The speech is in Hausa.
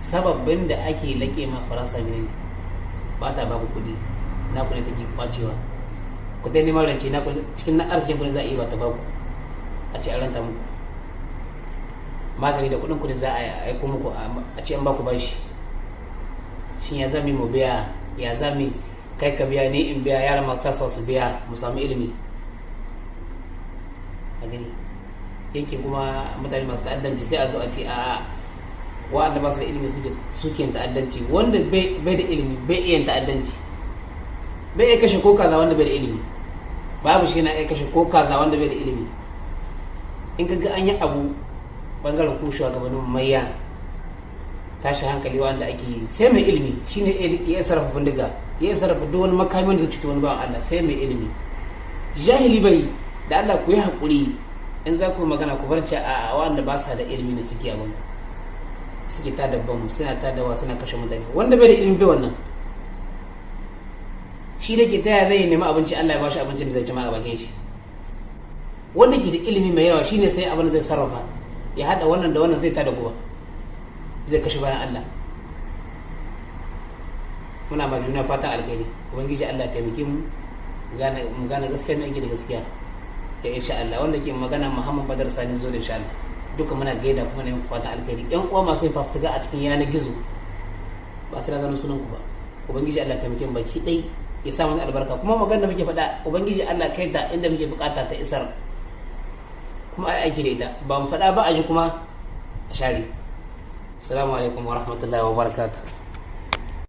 sababbin da ake laƙe ma faransa ne ba ta ba ku kuɗi na ku ne take kwacewa ku dai neman rance na ku cikin na arzikin ku ne za a yi ba ta ba ku a ce an ranta muku magani da kuɗin ku ne za a aiko muku a ce an ba ku bashi shin ya zami mu biya ya zami kai ka biya ni in biya yaran masu tasawa su biya mu samu ilimi a gani yankin kuma mutane masu ta'addanci sai a zo a ce a wa'anda ba su da ilimi suke yin ta'addanci wanda bai da ilimi bai iya yin ta'addanci bai iya kashe ko kaza wanda bai da ilimi babu shi na iya kashe ko kaza wanda bai da ilimi in ka ga an yi abu bangaren kushewa gabanin mayya tashi hankali wanda ake yi sai mai ilimi shine ya sarrafa bindiga ya sarrafa duk wani makamin da cuta wani bawan Allah sai mai ilimi jahili bai da Allah ku yi haƙuri in za ku magana ku bar a wanda ba sa da ilimi ne suke abin suke ta dabban suna ta dawa suna kashe mutane wanda bai da ilimi bai wannan shi da ke taya zai nemi abinci Allah ya bashi abincin da zai ci ma a bakin shi wanda ke da ilimi mai yawa shine sai abin da zai sarrafa ya hada wannan da wannan zai tada guba zai kashe bayan Allah muna ma juna fatan alkhairi ubangiji Allah ya taimake mu gane gaskiya ne ake da gaskiya ya insha Allah wanda ke magana Muhammad Badar Sani zo da insha Allah duka muna gaida kuma ne fatan alkhairi yan uwa masu yin fafutuka a cikin yanar gizo ba su da ganin sunan ku ba ubangiji Allah ya taimake mu baki dai ya sa mana albarka kuma magana da muke faɗa ubangiji Allah kai ta inda muke bukata ta isar kuma ai aiki da ita ba mu faɗa ba a ji kuma a share assalamu alaikum wa rahmatullahi wa barakatuh